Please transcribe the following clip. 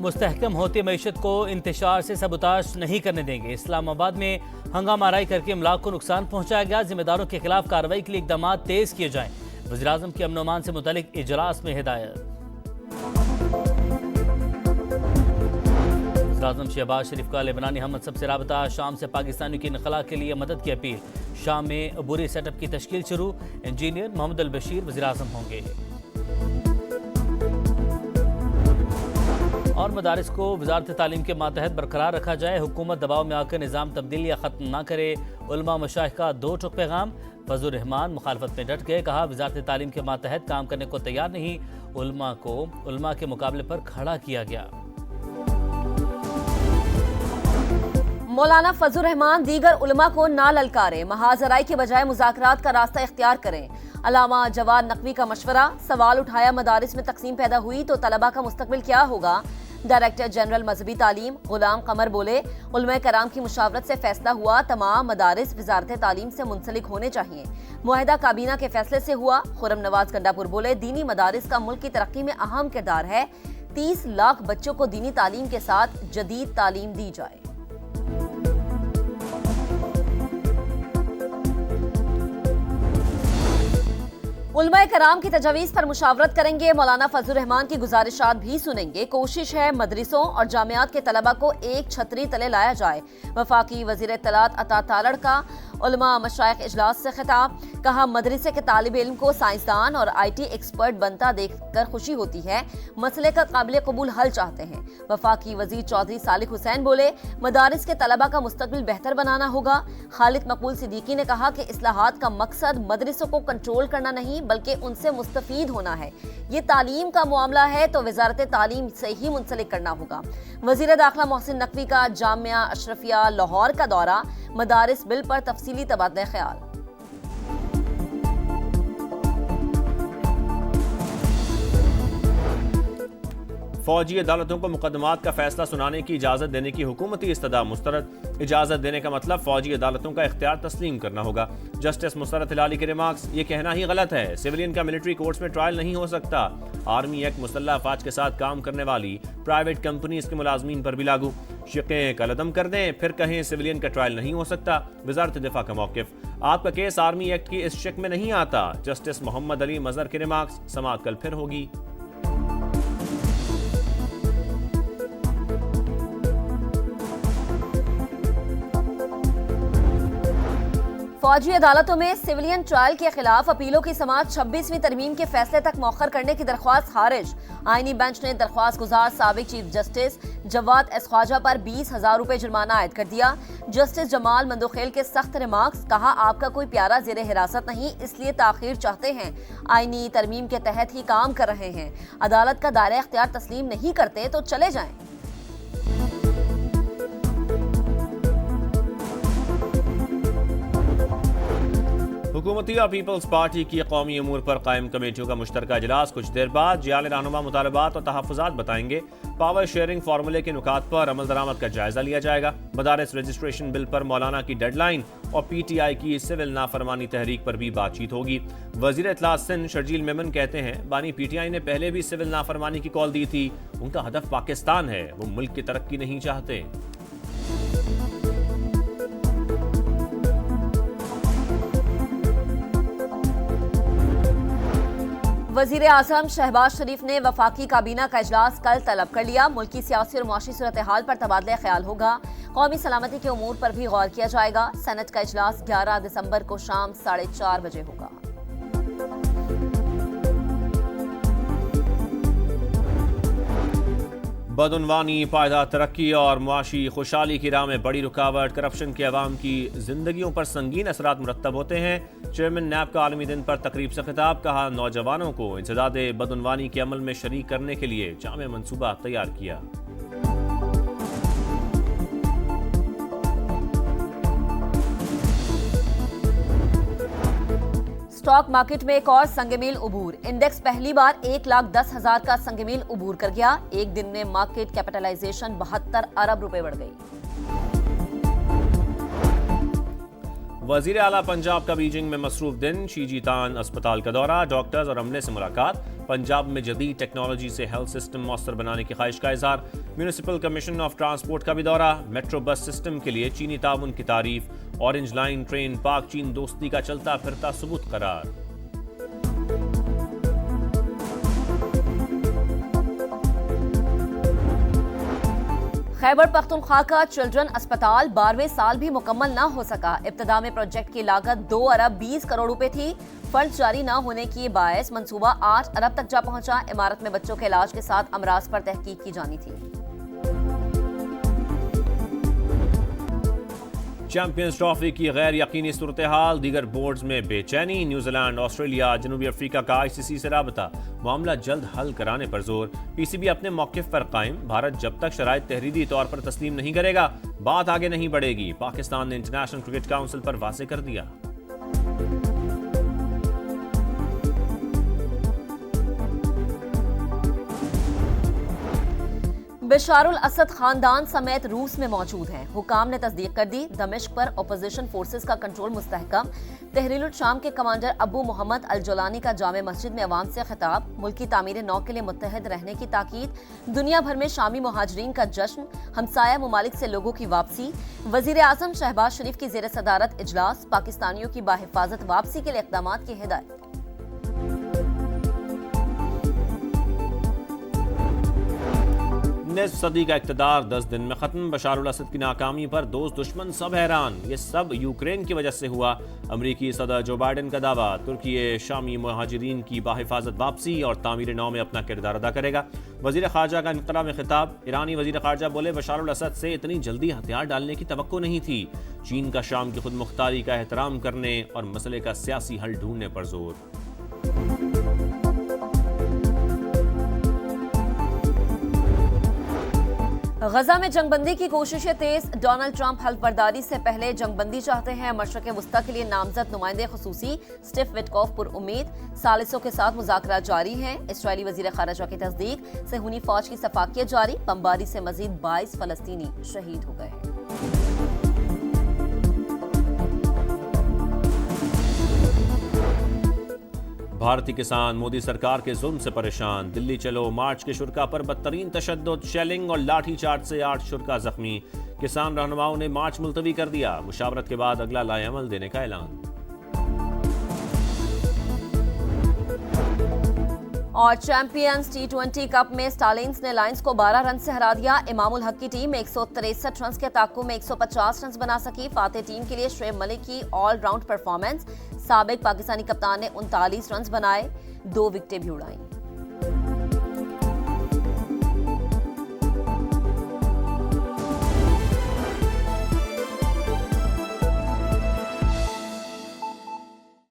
मुस्तहकम होती मईशत को इंतशार से सबुताश नहीं करने देंगे। इस्लामाबाद में हंगामा आराई करके अमलाक को नुकसान पहुंचाया गया। जिम्मेदारों के खिलाफ कार्रवाई के लिए इकदाम तेज किए जाएं। वज़ीर-ए-आज़म की अमन-ओ-अमान से मुतल्लिक इजलास में हिदायत। वज़ीर-ए-आज़म शहबाज शरीफ का लेबनानी हम मनसब से राबता। शाम से पाकिस्तानियों की इनखला के लिए मदद की अपील। शाम में अबूरी सेटअप की तश्कील शुरू। इंजीनियर मोहम्मद अल बशीर वज़ीर-ए-आज़म होंगे। और मदारिस को वज़ारत तालीम के मातहत बरकरार रखा जाए। हुकूमत दबाव में आकर निज़ाम तब्दील या ख़त्म ना करे। उलमा मशाइख का दो टुक पैगाम। फजलुर रहमान मुखालफत में डट गए। कहा वज़ारत तालीम के मातहत काम करने को तैयार नहीं। उलमा को उलमा के मुकाबले पर खड़ा किया गया। मौलाना फजलुर रहमान दीगर उलमा को ना ललकारें, महाजराई के बजाय मुज़ाकरात का रास्ता इख्तियार करें। अलामा जवाद नकवी का मशवरा। सवाल उठाया मदारिस में तकसीम पैदा हुई तो तलबा का मुस्तकबिल क्या होगा। डायरेक्टर जनरल मजहबी तालीम गुलाम कमर बोले उलमा कराम की मुशावरत से फैसला हुआ तमाम मदारिस वजारत तालीम से मुंसलिक होने चाहिए। मुआहिदा काबीना के फैसले से हुआ। खुर्रम नवाज गंडापुर बोले दीनी मदारिस का मुल्क की तरक्की में अहम किरदार है। 30 लाख बच्चों को दीनी तालीम के साथ जदीद तालीम दी जाए। उलमा कराम की तजवीज़ पर मुशावरत करेंगे। मौलाना फजलुर रहमान की गुजारिशात भी सुनेंगे। कोशिश है मदरसों और जामियात के तलबा को एक छतरी तले लाया जाए। वफाकी वज़ीर इत्तलात अता तालड़ का उलमा मशाइख इजलास से खिताब। कहा मदरसे के तालिब इल्म को साइंसदान और IT एक्सपर्ट बनता देखकर खुशी होती है। मसले का काबिल कबूल हल चाहते हैं। वफाकी वज़ीर चौधरी सालिक हुसैन बोले मदारिस के तलबा का मुस्तकबिल बेहतर बनाना होगा। खालिद मकबूल सिद्दीकी ने कहा कि इस्लाहात का मकसद मदरसों को कंट्रोल करना नहीं बल्कि उनसे मुस्तफीद होना है। ये तालीम का मामला है तो वजारत तालीम से ही मुंसलिक करना होगा। वजीर दाखिला मोहसिन नकवी का जामिया अशरफिया लाहौर का दौरा। मदारिस बिल पर तफसीली तबादला ख्याल। फौजी अदालतों को मुकदमात का फैसला सुनाने की इजाज़त देने की हुकूमती इस्तदा मुस्तरद। इजाज़त देने का मतलब फौजी अदालतों का इख्तियार तस्लीम करना होगा। जस्टिस मुस्तरद हिलाली के रिमार्क्स। ये कहना ही गलत है। सिविलियन का मिलिट्री कोर्ट्स में ट्रायल नहीं हो सकता। आर्मी एक्ट मुसल्लह अफवाज के साथ काम करने वाली प्राइवेट कंपनीज के मुलाजमीन पर भी लागू। शिकें कलअदम कर दें फिर कहें सिविलियन का ट्रायल नहीं हो सकता। वजारत दिफा का मौक़िफ़। आपका केस आर्मी एक्ट की इस शिक में नहीं आता। जस्टिस मोहम्मद अली मजहर के रिमार्क्स। समाअत कल फिर होगी। फौजी अदालतों में सिविलियन ट्रायल के खिलाफ अपीलों की समाअत 26वीं तरमीम के फैसले तक मौखर करने की दरख्वास्त खारिज। आईनी बेंच ने दरख्वास्त गुजार साबिक chief justice Jawad S Khawaja पर 20,000 रुपए जुर्माना आयद कर दिया। जस्टिस जमाल मंदोखेल के सख्त रिमार्क्स। कहा आपका कोई प्यारा जेरे हिरासत नहीं इसलिए ताखीर चाहते हैं। आईनी तरमीम के तहत ही काम कर रहे हैं। अदालत का दायरा इख्तियार तस्लीम नहीं करते तो चले जाएं। हुकूमती और पीपल्स पार्टी की कौमी अमूर पर कायम कमेटियों का मुश्तरका इजलास कुछ देर बाद। जियाल रहनुमा मुतालबात और तहफ़्फ़ुज़ात बताएंगे। पावर शेयरिंग फार्मूले के नुकात पर अमल दरामद का जायजा लिया जाएगा। मदारिस रजिस्ट्रेशन बिल पर मौलाना की डेडलाइन और PTI की सिविल नाफरमानी तहरीक पर भी बातचीत होगी। वज़ीर इत्तलात सिंध शर्जील मेमन कहते हैं बानी PTI ने पहले भी सिविल नाफरमानी की कॉल दी थी। उनका हदफ पाकिस्तान है, वो मुल्क की तरक्की नहीं चाहते। वजीर आजम शहबाज शरीफ ने वफाकी काबीना का इजलास कल तलब कर लिया। मुल्की सियासी और मुआशी सूरत हाल पर तबादला ख्याल होगा। कौमी सलामती के उमूर पर भी गौर किया जाएगा। सेनेट का इजलास 11 दिसंबर को शाम 4:30 बजे होगा। बदउनवानी, पायदार तरक्की और मुआशी खुशहाली की राह में बड़ी रुकावट करप्शन के अवाम की जिंदगियों पर संगीन असरात मुरत्तब होते हैं। चेयरमैन नैब का आलमी दिन पर तकरीब से खिताब। कहा नौजवानों को इंसदाद बदउनवानी के अमल में शरीक करने के लिए जामे मनसूबा तैयार किया। स्टॉक मार्केट में एक और संगमील उबूर। इंडेक्स पहली बार 1,10,000 का संगमील उबूर कर गया। एक दिन में मार्केट कैपिटलाइजेशन 72 अरब रुपए बढ़ गई। वजीर आला पंजाब का बीजिंग में मसरूफ दिन, शीजीतान अस्पताल का दौरा, डॉक्टर्स और अमले से मुलाकात, पंजाब में जदीद टेक्नोलॉजी से हेल्थ सिस्टम मौसर बनाने की ख्वाहिश का इजहार, म्यूनिसिपल कमीशन ऑफ ट्रांसपोर्ट का भी दौरा, मेट्रो बस सिस्टम के लिए चीनी ताउन की तारीफ, ऑरेंज लाइन ट्रेन पाक चीन दोस्ती का चलता फिरता सबूत करार। खैबर पख्तूनख्वा का चिल्ड्रन अस्पताल 12वें साल भी मुकम्मल ना हो सका। इब्तिदा में प्रोजेक्ट की लागत 2 अरब 20 करोड़ रुपए थी। फंड जारी ना होने की बायस मंसूबा 8 अरब तक जा पहुंचा। इमारत में बच्चों के इलाज के साथ अमराज पर तहकीक की जानी थी। चैंपियंस ट्रॉफी की गैर यकीनी सूरत हाल, दीगर बोर्ड्स में बेचैनी, न्यूजीलैंड, ऑस्ट्रेलिया, जनूबी अफ्रीका का ICC से राबता, मामला जल्द हल कराने पर जोर। PCB अपने मौक़िफ़ पर कायम, भारत जब तक शराइत तहरीरी तौर पर तस्लीम नहीं करेगा बात आगे नहीं बढ़ेगी। पाकिस्तान ने इंटरनेशनल क्रिकेट काउंसिल पर वाज़ेह कर दिया। बशारुल असद खानदान समेत रूस में मौजूद हैं। हुकाम ने तस्दीक कर दी, दमिश्क पर अपोजिशन फोर्सेस का कंट्रोल मुस्तहकम। तहरीरुल शाम के कमांडर अबू मोहम्मद अल जोलानी का जामे मस्जिद में अवाम से खिताब, मुल्की तामीर नौ के लिए मुत्तहद रहने की ताकीद। दुनिया भर में शामी मुहाजिरीन का जश्न, हमसाया ममालिक से लोगों की वापसी। वजीर आजम शहबाज शरीफ की जेर सदारत इजलास, पाकिस्तानियों की बाहिफाजत वापसी के लिए इक़दाम की हिदायत। निस्फ सदी का इक़्तिदार 10 दिन में खत्म, बशारुल असद की नाकामी पर दोस्त दुश्मन सब हैरान, ये सब यूक्रेन की वजह से हुआ। अमरीकी सदर जो बाइडन का दावा, तुर्की शामी मुहाजिरीन की बाहिफाजत वापसी और तामीर नौ में अपना किरदार अदा करेगा। वजीर खारजा का इनकरा में खिताब, ईरानी वजीर खारजा बोले बशारुल असद से इतनी जल्दी हथियार डालने की तवक्को नहीं थी। चीन का शाम की खुद मुख्तारी का एहतराम करने और मसले का सियासी हल ढूंढने पर जोर। गजा में जंगबंदी की कोशिशें तेज, डोनाल्ड ट्रंप हल्फबर्दारी से पहले जंगबंदी चाहते हैं। मशरक़ वस्ता के लिए नामजद नुमाइंदे खुसूसी स्टीव विटकॉफ पुरुम्मीद, सालिसों के साथ मुज़ाकरात जारी हैं। इस्राएली वज़ीर ख़ारजा की तस्दीक, सहूनी फौज की सफाकियत जारी, बमबारी से मजीद 22 फ़लस्तीनी शहीद हो गए। भारतीय किसान मोदी सरकार के जुल्म से परेशान, दिल्ली चलो मार्च के शुरा पर बदतरीन तशद्दुद, शेलिंग और लाठी चार्ज से 8 शुरा जख्मी। किसान रहनुमाओं ने मार्च मुलतवी कर दिया, मुशावरत के बाद अगला लाएअमल देने का ऐलान। और चैंपियंस T20 कप में स्टालिन्स ने लायंस को 12 रन से हरा दिया। इमामुल हक की टीम 163 रन के ताक़ुब में 150 रन बना सकी। फातेह टीम के लिए शुएब मलिक की ऑलराउंड परफॉर्मेंस, साबिक पाकिस्तानी कप्तान ने 39 रन बनाए, 2 विकेटें भी उड़ाई।